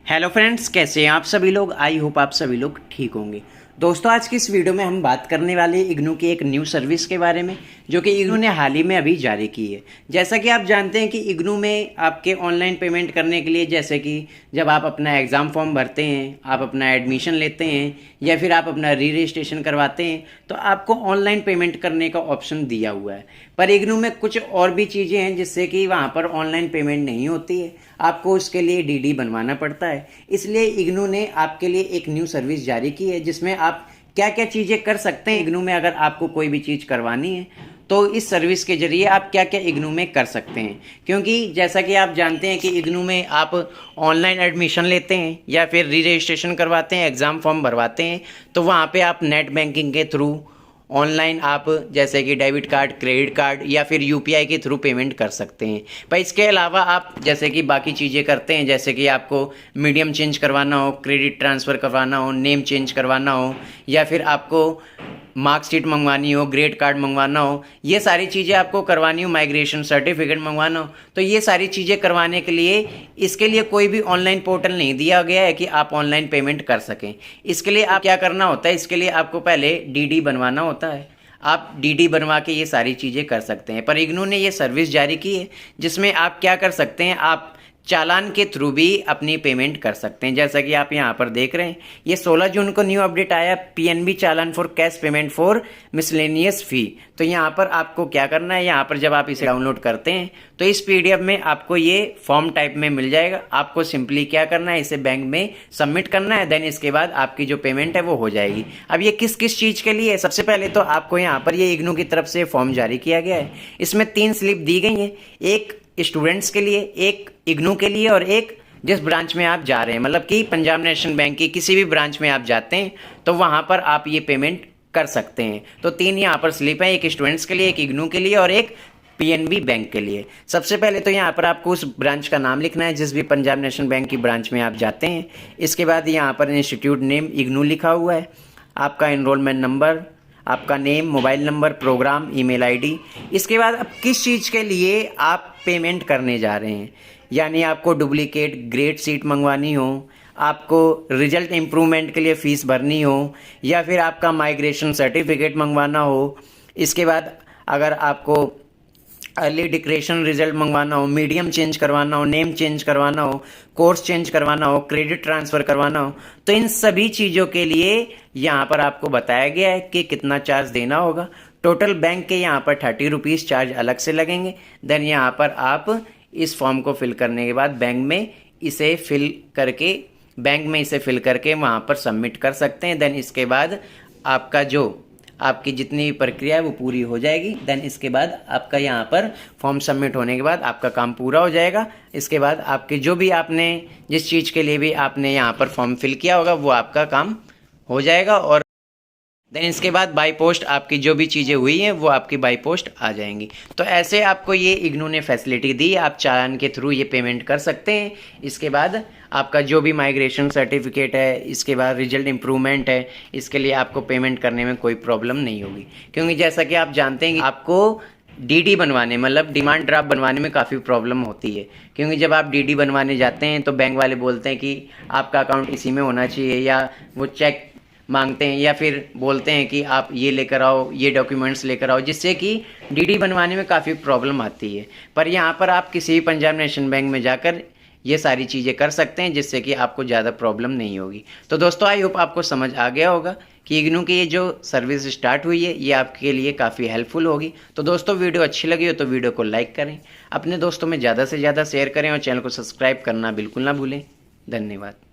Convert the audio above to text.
Hello friends, कैसे हैं आप सभी लोग। आई होप आप सभी लोग ठीक होंगे। दोस्तों, आज की इस वीडियो में हम बात करने वाले इग्नू की एक न्यू सर्विस के बारे में जो कि इग्नू ने हाल ही में अभी जारी की है। जैसा कि आप जानते हैं कि इग्नू में आपके ऑनलाइन पेमेंट करने के लिए, जैसे कि जब आप अपना एग्ज़ाम फॉर्म भरते हैं, आप अपना एडमिशन लेते हैं या फिर आप अपना री रजिस्ट्रेशन करवाते हैं, तो आपको ऑनलाइन पेमेंट करने का ऑप्शन दिया हुआ है। पर इग्नू में कुछ और भी चीज़ें हैं जिससे कि वहाँ पर ऑनलाइन पेमेंट नहीं होती है, आपको उसके लिए डीडी बनवाना पड़ता है। इसलिए इग्नू ने आपके लिए एक न्यू सर्विस जारी की है जिसमें आप क्या क्या चीज़ें कर सकते हैं इग्नू में। अगर आपको कोई भी चीज़ करवानी है तो इस सर्विस के जरिए आप क्या क्या इग्नू में कर सकते हैं। क्योंकि जैसा कि आप जानते हैं कि इग्नू में आप ऑनलाइन एडमिशन लेते हैं या फिर री रजिस्ट्रेशन करवाते हैं, एग्ज़ाम फॉर्म भरवाते हैं, तो वहाँ पे आप नेट बैंकिंग के थ्रू ऑनलाइन आप जैसे कि डेबिट कार्ड, क्रेडिट कार्ड या फिर यूपीआई के थ्रू पेमेंट कर सकते हैं। पर इसके अलावा आप जैसे कि बाकी चीज़ें करते हैं, जैसे कि आपको मीडियम चेंज करवाना हो, क्रेडिट ट्रांसफ़र करवाना हो, नेम चेंज करवाना हो या फिर आपको मार्कशीट मंगवानी हो, ग्रेड कार्ड मंगवाना हो, ये सारी चीज़ें आपको करवानी हो, माइग्रेशन सर्टिफिकेट मंगवाना हो, तो ये सारी चीज़ें करवाने के लिए इसके लिए कोई भी ऑनलाइन पोर्टल नहीं दिया गया है कि आप ऑनलाइन पेमेंट कर सकें। इसके लिए आप क्या करना होता है, इसके लिए आपको पहले डीडी बनवाना होता है। आप डीडी बनवा के ये सारी चीज़ें कर सकते हैं। पर इग्नू ने ये सर्विस जारी की है जिसमें आप क्या कर सकते हैं, आप चालान के थ्रू भी अपनी पेमेंट कर सकते हैं। जैसा कि आप यहाँ पर देख रहे हैं, ये 16 जून को न्यू अपडेट आया, PNB challan for cash payment for miscellaneous fee. तो यहाँ पर आपको क्या करना है, यहाँ पर जब आप इसे डाउनलोड करते हैं तो इस पीडीएफ में आपको ये फॉर्म टाइप में मिल जाएगा। आपको सिंपली क्या करना है, इसे बैंक में सबमिट करना है, देन इसके बाद आपकी जो पेमेंट है वो हो जाएगी। अब ये किस किस चीज़ के लिए है, सबसे पहले तो आपको यहाँ पर ये इग्नू की तरफ से फॉर्म जारी किया गया है। इसमें 3 स्लिप दी गई हैं, एक स्टूडेंट्स के लिए, एक इग्नू के लिए और एक जिस ब्रांच में आप जा रहे हैं। मतलब कि पंजाब नेशनल बैंक की किसी भी ब्रांच में आप जाते हैं तो वहाँ पर आप ये पेमेंट कर सकते हैं। तो 3 यहाँ पर स्लिप है, एक स्टूडेंट्स के लिए, एक इग्नू के लिए और एक पीएनबी बैंक के लिए। सबसे पहले तो यहाँ पर आपको उस ब्रांच का नाम लिखना है जिस भी पंजाब नेशनल बैंक की ब्रांच में आप जाते हैं। इसके बाद यहाँ पर इंस्टीट्यूट नेम इग्नू लिखा हुआ है, आपका एनरोलमेंट नंबर, आपका name, mobile number, programme, email ID. इसके बाद अब किस चीज़ के लिए आप पेमेंट करने जा रहे हैं, यानी आपको डुप्लीकेट ग्रेड सीट मंगवानी हो, आपको रिजल्ट इम्प्रूवमेंट के लिए फ़ीस भरनी हो या फिर आपका माइग्रेशन सर्टिफिकेट मंगवाना हो। इसके बाद अगर आपको अर्ली डिक्लेरेशन रिजल्ट मंगवाना हो, मीडियम चेंज करवाना हो, नेम चेंज करवाना हो, कोर्स चेंज करवाना हो, क्रेडिट ट्रांसफ़र करवाना हो, तो इन सभी चीज़ों के लिए यहाँ पर आपको बताया गया है कि कितना चार्ज देना होगा। टोटल बैंक के यहाँ पर 30 रुपीज़ चार्ज अलग से लगेंगे। देन यहाँ पर आप इस फॉर्म को फिल करने के बाद बैंक में इसे फिल करके वहाँ पर सबमिट कर सकते हैं। देन इसके बाद आपकी जितनी भी प्रक्रिया है वो पूरी हो जाएगी। देन इसके बाद आपका यहाँ पर फॉर्म सबमिट होने के बाद आपका काम पूरा हो जाएगा। इसके बाद आपके जो भी आपने जिस चीज़ के लिए भी आपने यहाँ पर फॉर्म फिल किया होगा वो आपका काम हो जाएगा। और देन इसके बाद बाई पोस्ट आपकी जो भी चीज़ें हुई हैं वो आपकी बाई पोस्ट आ जाएंगी। तो ऐसे आपको ये इग्नू ने फैसिलिटी दी, आप चालान के थ्रू ये पेमेंट कर सकते हैं। इसके बाद आपका जो भी माइग्रेशन सर्टिफिकेट है, इसके बाद रिजल्ट इम्प्रूवमेंट है, इसके लिए आपको पेमेंट करने में कोई प्रॉब्लम नहीं होगी। क्योंकि जैसा कि आप जानते हैं कि आपको डीडी बनवाने, मतलब डिमांड ड्राफ्ट बनवाने में काफ़ी प्रॉब्लम होती है। क्योंकि जब आप डीडी बनवाने जाते हैं तो बैंक वाले बोलते हैं कि आपका अकाउंट इसी में होना चाहिए, या वो चेक मांगते हैं या फिर बोलते हैं कि आप ये लेकर आओ, ये डॉक्यूमेंट्स लेकर आओ, जिससे कि डीडी बनवाने में काफ़ी प्रॉब्लम आती है। पर यहाँ पर आप किसी भी पंजाब नेशनल बैंक में जाकर ये सारी चीज़ें कर सकते हैं जिससे कि आपको ज़्यादा प्रॉब्लम नहीं होगी। तो दोस्तों, आई होप आपको समझ आ गया होगा कि इग्नू की ये जो सर्विस स्टार्ट हुई है ये आपके लिए काफ़ी हेल्पफुल होगी। तो दोस्तों, वीडियो अच्छी लगी हो तो वीडियो को लाइक करें, अपने दोस्तों में ज़्यादा से ज़्यादा शेयर करें और चैनल को सब्सक्राइब करना बिल्कुल ना भूलें। धन्यवाद।